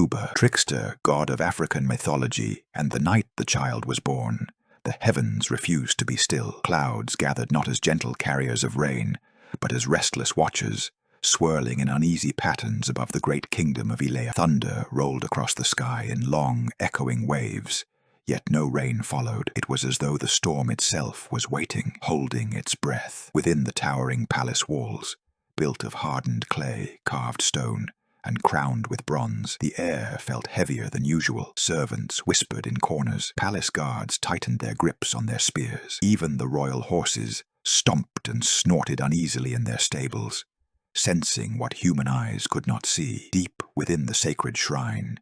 Yoruba, Trickster, god of African mythology, and the night the child was born, the heavens refused to be still. Clouds gathered not as gentle carriers of rain, but as restless watchers, swirling in uneasy patterns above the great kingdom of Ilea. Thunder rolled across the sky in long, echoing waves, yet no rain followed. It was as though the storm itself was waiting, holding its breath. Within the towering palace walls, built of hardened clay, carved stone, and crowned with bronze, the air felt heavier than usual. Servants whispered in corners. Palace guards tightened their grips on their spears. Even the royal horses stomped and snorted uneasily in their stables, sensing what human eyes could not see. Deep within the sacred shrine,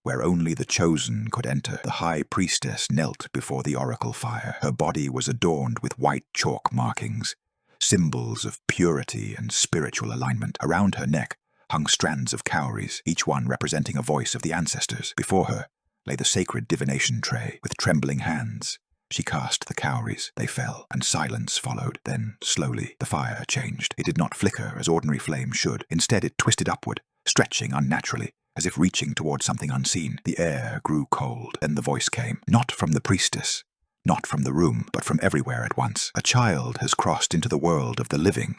where only the chosen could enter, the high priestess knelt before the oracle fire. Her body was adorned with white chalk markings, symbols of purity and spiritual alignment. Around her neck hung strands of cowries, each one representing a voice of the ancestors. Before her lay the sacred divination tray. With trembling hands, she cast the cowries. They fell, and silence followed. Then, slowly, the fire changed. It did not flicker as ordinary flame should. Instead, it twisted upward, stretching unnaturally, as if reaching toward something unseen. The air grew cold. Then the voice came, not from the priestess, not from the room, but from everywhere at once. A child has crossed into the world of the living.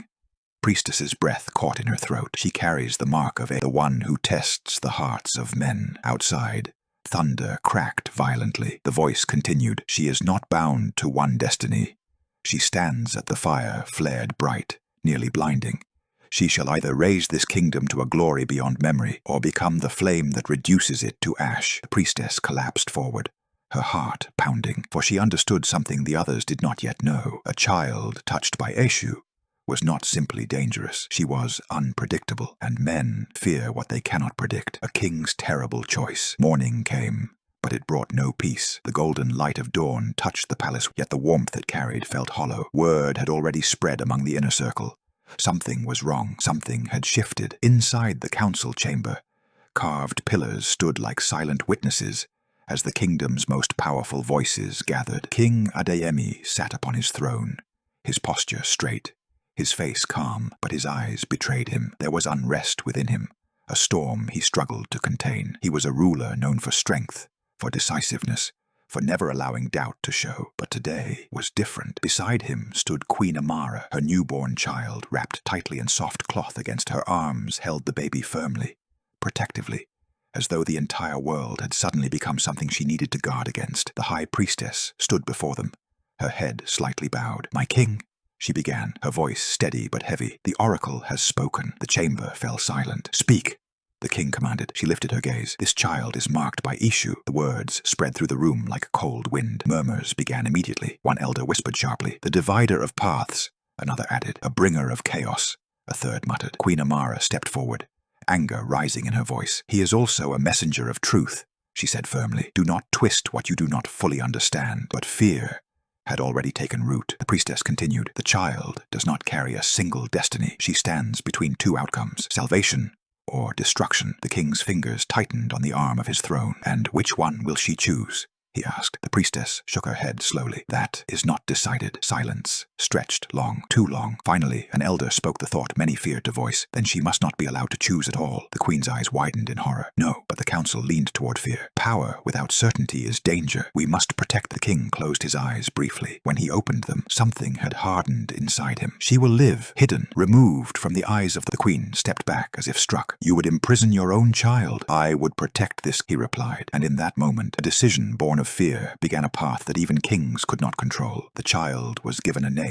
Priestess's breath caught in her throat. She carries the mark of the one who tests the hearts of men. Outside, thunder cracked violently. The voice continued. She is not bound to one destiny. She stands at the fire, flared bright, nearly blinding. She shall either raise this kingdom to a glory beyond memory, or become the flame that reduces it to ash. The priestess collapsed forward, her heart pounding, for she understood something the others did not yet know. A child touched by Eshu was not simply dangerous. She was unpredictable, and men fear what they cannot predict. A king's terrible choice. Morning came, but it brought no peace. The golden light of dawn touched the palace, yet the warmth it carried felt hollow. Word had already spread among the inner circle. Something was wrong. Something had shifted. Inside the council chamber, carved pillars stood like silent witnesses as the kingdom's most powerful voices gathered. King Adeyemi sat upon his throne, his posture straight, his face calm, but his eyes betrayed him. There was unrest within him, a storm he struggled to contain. He was a ruler known for strength, for decisiveness, for never allowing doubt to show. But today was different. Beside him stood Queen Amara, her newborn child, wrapped tightly in soft cloth against her arms, held the baby firmly, protectively, as though the entire world had suddenly become something she needed to guard against. The high priestess stood before them, her head slightly bowed. "My king," she began, her voice steady but heavy. "The oracle has spoken." The chamber fell silent. "Speak," the king commanded. She lifted her gaze. "This child is marked by Eshu." The words spread through the room like cold wind. Murmurs began immediately. One elder whispered sharply, "The divider of paths," another added. "A bringer of chaos," a third muttered. Queen Amara stepped forward, anger rising in her voice. "He is also a messenger of truth," she said firmly. "Do not twist what you do not fully understand." But fear had already taken root. The priestess continued, "The child does not carry a single destiny. She stands between two outcomes, salvation or destruction." The king's fingers tightened on the arm of his throne. "And which one will she choose?" he asked. The priestess shook her head slowly. "That is not decided." Silence stretched long, too long. Finally, an elder spoke the thought many feared to voice. "Then she must not be allowed to choose at all." The queen's eyes widened in horror. "No," but the council leaned toward fear. "Power without certainty is danger. We must protect." The king closed his eyes briefly. When he opened them, something had hardened inside him. "She will live, hidden, removed from the eyes of the queen." Stepped back as if struck. "You would imprison your own child." "I would protect this," he replied. And in that moment, a decision born of fear began a path that even kings could not control. The child was given a name.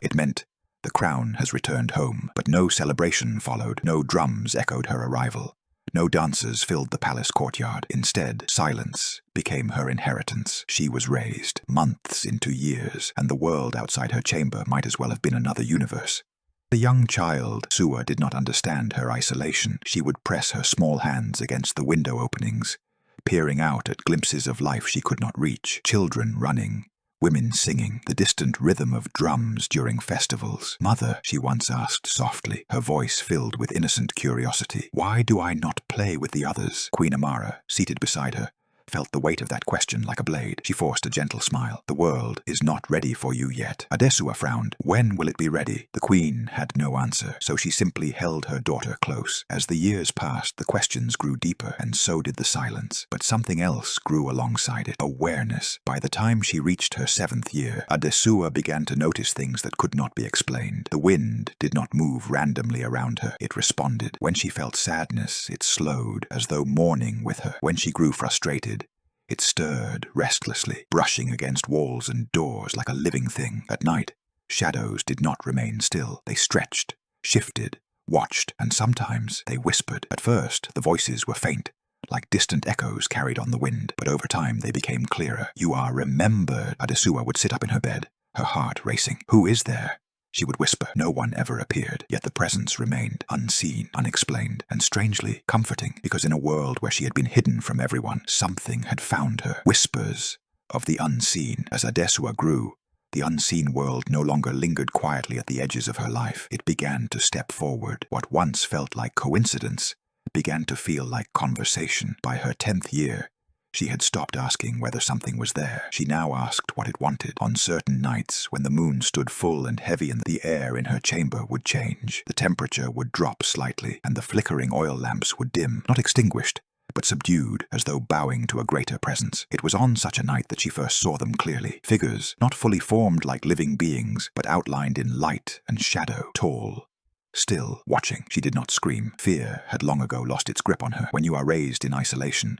It meant, "The crown has returned home." But no celebration followed. No drums echoed her arrival. No dancers filled the palace courtyard. Instead, silence became her inheritance. She was raised, months into years, and the world outside her chamber might as well have been another universe. The young child, Sua, did not understand her isolation. She would press her small hands against the window openings, peering out at glimpses of life she could not reach. Children running, women singing, the distant rhythm of drums during festivals. "Mother," she once asked softly, her voice filled with innocent curiosity, "why do I not play with the others?" Queen Amara, seated beside her, felt the weight of that question like a blade. She forced a gentle smile. The world is not ready for you yet. Adesua frowned. When will it be ready? The queen had no answer, so she simply held her daughter close. As the years passed, the questions grew deeper, and so did the silence. But something else grew alongside it. Awareness. By the time she reached her 7th year, Adesua began to notice things that could not be explained. The wind did not move randomly around her. It responded. When she felt sadness, it slowed, as though mourning with her. When she grew frustrated, it stirred restlessly, brushing against walls and doors like a living thing. At night, shadows did not remain still. They stretched, shifted, watched, and sometimes they whispered. At first, the voices were faint, like distant echoes carried on the wind, but over time they became clearer. "You are remembered." Adesua would sit up in her bed, her heart racing. "Who is there?" she would whisper. No one ever appeared, yet the presence remained, unseen, unexplained, and strangely comforting, because in a world where she had been hidden from everyone, something had found her. Whispers of the unseen. As Adesua grew, the unseen world no longer lingered quietly at the edges of her life. It began to step forward. What once felt like coincidence began to feel like conversation. By her 10th year, she had stopped asking whether something was there. She now asked what it wanted. On certain nights, when the moon stood full and heavy and the air in her chamber would change, the temperature would drop slightly, and the flickering oil lamps would dim, not extinguished, but subdued, as though bowing to a greater presence. It was on such a night that she first saw them clearly. Figures, not fully formed like living beings, but outlined in light and shadow, tall, still, watching. She did not scream. Fear had long ago lost its grip on her. When you are raised in isolation,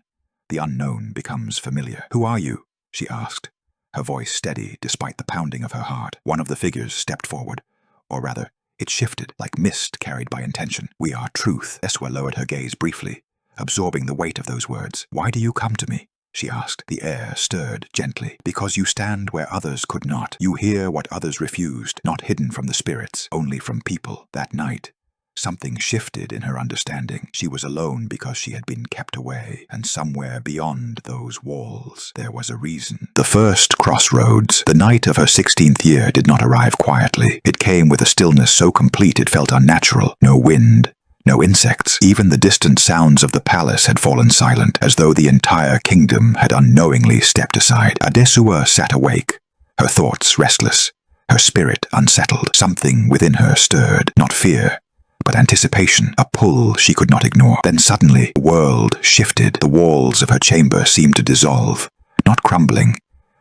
the unknown becomes familiar. "Who are you?" she asked, her voice steady despite the pounding of her heart. One of the figures stepped forward, or rather, it shifted like mist carried by intention. "We are truth." Esua lowered her gaze briefly, absorbing the weight of those words. "Why do you come to me?" she asked. The air stirred gently. "Because you stand where others could not. You hear what others refused, not hidden from the spirits, only from people." That night, something shifted in her understanding. She was alone because she had been kept away, and somewhere beyond those walls there was a reason. The first crossroads, the night of her 16th year, did not arrive quietly. It came with a stillness so complete it felt unnatural. No wind, no insects. Even the distant sounds of the palace had fallen silent, as though the entire kingdom had unknowingly stepped aside. Adesua sat awake, her thoughts restless, her spirit unsettled. Something within her stirred, not fear, but anticipation, a pull she could not ignore. Then suddenly, the world shifted. The walls of her chamber seemed to dissolve, not crumbling,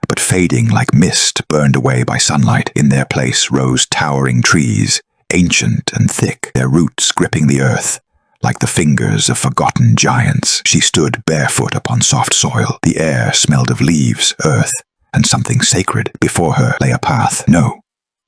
but fading like mist burned away by sunlight. In their place rose towering trees, ancient and thick, their roots gripping the earth like the fingers of forgotten giants. She stood barefoot upon soft soil. The air smelled of leaves, earth, and something sacred. Before her lay a path. No.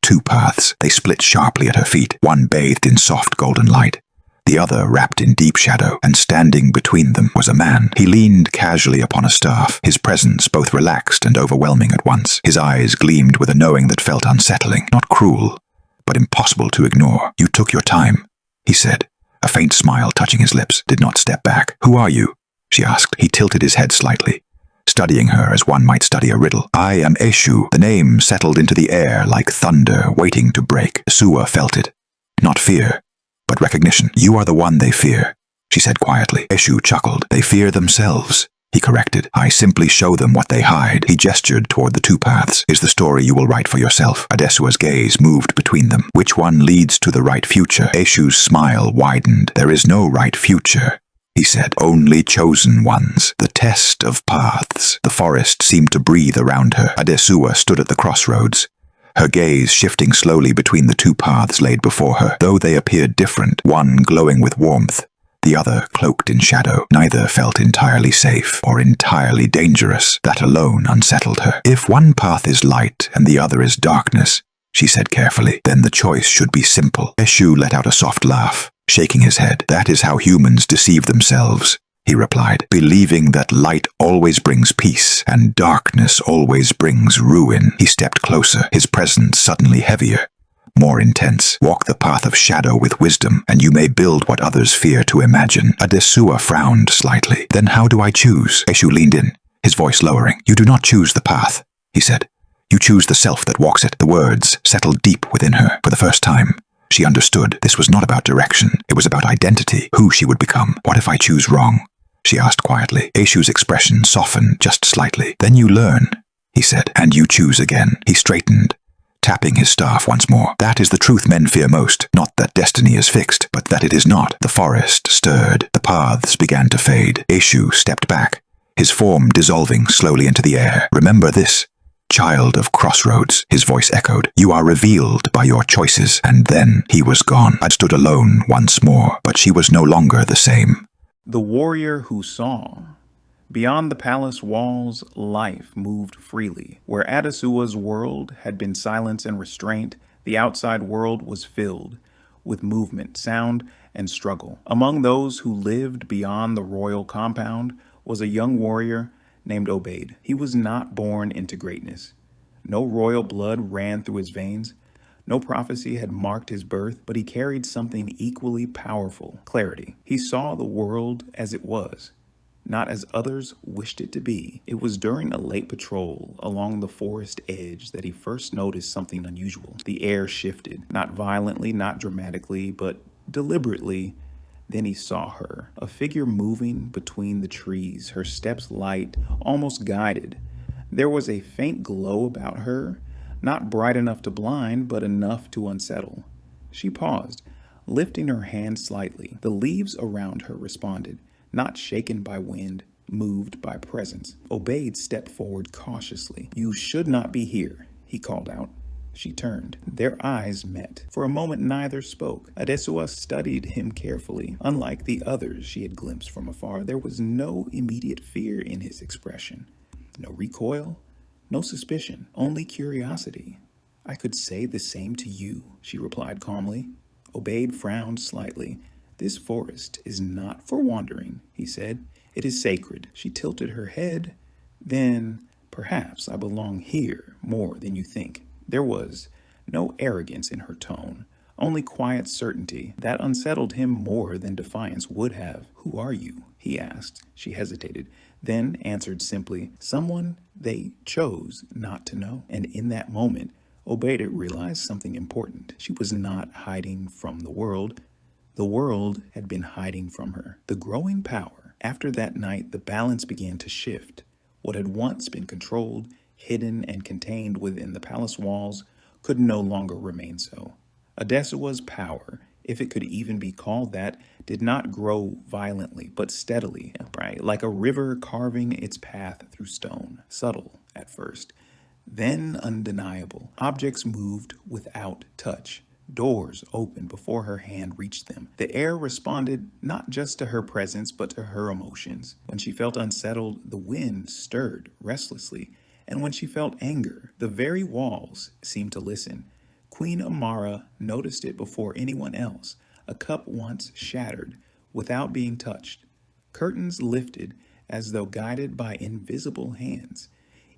2 paths. They split sharply at her feet, one bathed in soft golden light, the other wrapped in deep shadow, and standing between them was a man. He leaned casually upon a staff, his presence both relaxed and overwhelming at once. His eyes gleamed with a knowing that felt unsettling, not cruel, but impossible to ignore. "You took your time," he said, a faint smile touching his lips. Did not step back. "Who are you?" she asked. He tilted his head slightly, studying her as one might study a riddle. "I am Eshu." The name settled into the air like thunder waiting to break. Adesua felt it. Not fear, but recognition. "You are the one they fear," she said quietly. Eshu chuckled. "They fear themselves," he corrected. "I simply show them what they hide." He gestured toward the 2 paths. "Is the story you will write for yourself." Adesua's gaze moved between them. "Which one leads to the right future?" Eshu's smile widened. "There is no right future," he said. "Only chosen ones. The test of paths." The forest seemed to breathe around her. Adesua stood at the crossroads, her gaze shifting slowly between the 2 paths laid before her. Though they appeared different, one glowing with warmth, the other cloaked in shadow, neither felt entirely safe or entirely dangerous. That alone unsettled her. "If one path is light and the other is darkness," she said carefully, "then the choice should be simple." Eshu let out a soft laugh, shaking his head. "That is how humans deceive themselves," he replied, "believing that light always brings peace and darkness always brings ruin." He stepped closer, his presence suddenly heavier, more intense. "Walk the path of shadow with wisdom, and you may build what others fear to imagine." Adesua frowned slightly. "Then how do I choose?" Eshu leaned in, his voice lowering. "You do not choose the path," he said. "You choose the self that walks it." The words settled deep within her. For the first time, she understood this was not about direction. It was about identity, who she would become. "What if I choose wrong?" she asked quietly. Eshu's expression softened just slightly. Then you learn, he said, and you choose again. He straightened, tapping his staff once more. That is the truth men fear most, not that destiny is fixed, but that it is not. The forest stirred. The paths began to fade. Eshu stepped back, his form dissolving slowly into the air. Remember this, child of crossroads, his voice echoed. You are revealed by your choices. And then he was gone. I stood alone once more, but she was no longer the same. The warrior who saw. Beyond the palace walls, life moved freely. Where Adasua's world had been silence and restraint, the outside world was filled with movement, sound, and struggle. Among those who lived beyond the royal compound was a young warrior named Obaid. He was not born into greatness. No royal blood ran through his veins. No prophecy had marked his birth, but he carried something equally powerful: clarity. He saw the world as it was, not as others wished it to be. It was during a late patrol along the forest edge that he first noticed something unusual. The air shifted, not violently, not dramatically, but deliberately. Then he saw her, a figure moving between the trees, her steps light, almost guided. There was a faint glow about her, not bright enough to blind, but enough to unsettle. She paused, lifting her hand slightly. The leaves around her responded, not shaken by wind, moved by presence. Obaid stepped forward cautiously. You should not be here, he called out. She turned. Their eyes met. For a moment, neither spoke. Adesua studied him carefully. Unlike the others she had glimpsed from afar, there was no immediate fear in his expression. No recoil, no suspicion, only curiosity. I could say the same to you, she replied calmly. Obaid frowned slightly. This forest is not for wandering, he said. It is sacred. She tilted her head. Then, perhaps I belong here more than you think. There was no arrogance in her tone, only quiet certainty. That unsettled him more than defiance would have. Who are you? He asked. She hesitated, then answered simply, someone they chose not to know. And in that moment, Obaid realized something important. She was not hiding from the world. The world had been hiding from her. The growing power. After that night, the balance began to shift. What had once been controlled, hidden, and contained within the palace walls could no longer remain so. Adesua's power, if it could even be called that, did not grow violently, but steadily, right? Like a river carving its path through stone. Subtle at first, then undeniable. Objects moved without touch. Doors opened before her hand reached them. The air responded not just to her presence, but to her emotions. When she felt unsettled, the wind stirred restlessly. And when she felt anger, the very walls seemed to listen. Queen Amara noticed it before anyone else. A cup once shattered without being touched. Curtains lifted as though guided by invisible hands.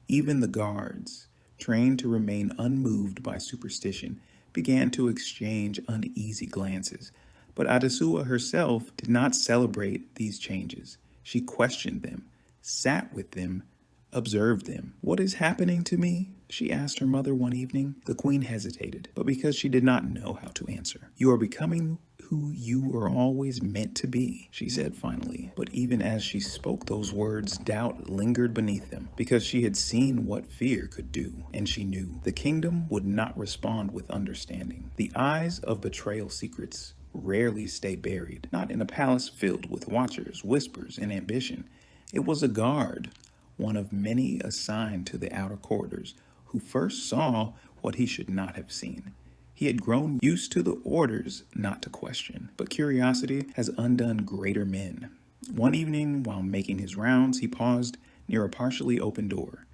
Even the guards, trained to remain unmoved by superstition, began to exchange uneasy glances. But Adesua herself did not celebrate these changes. She questioned them, sat with them, observed them. What is happening to me? She asked her mother one evening. The queen hesitated, but because she did not know how to answer. You are becoming who you were always meant to be, she said finally. But even as she spoke those words, doubt lingered beneath them, because she had seen what fear could do, and she knew the kingdom would not respond with understanding. The eyes of betrayal secrets rarely stay buried, not in a palace filled with watchers, whispers, and ambition. It was a guard, one of many assigned to the outer corridors, who first saw what he should not have seen. He had grown used to the orders not to question, but curiosity has undone greater men. One evening, while making his rounds, he paused near a partially open door.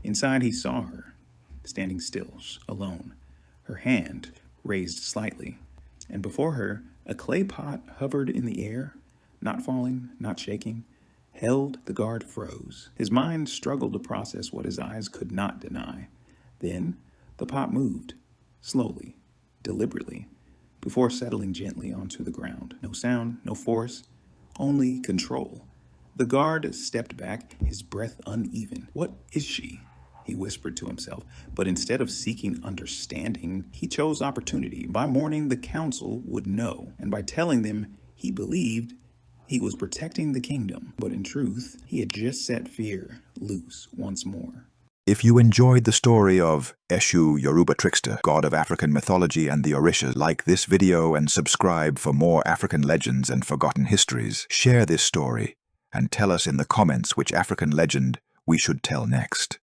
Inside, he saw her, standing still, alone, her hand raised slightly, and before her, a clay pot hovered in the air, not falling, not shaking. Held, the guard froze. His mind struggled to process what his eyes could not deny. Then, the pot moved, slowly, deliberately, before settling gently onto the ground. No sound, no force, only control. The guard stepped back, his breath uneven. What is she? He whispered to himself, but instead of seeking understanding, he chose opportunity. By morning, the council would know, and by telling them he believed, He was protecting the kingdom, but in truth, he had just set fear loose once more. If you enjoyed the story of Eshu, Yoruba Trickster, god of African mythology and the Orishas, like this video and subscribe for more African legends and forgotten histories. Share this story and tell us in the comments which African legend we should tell next.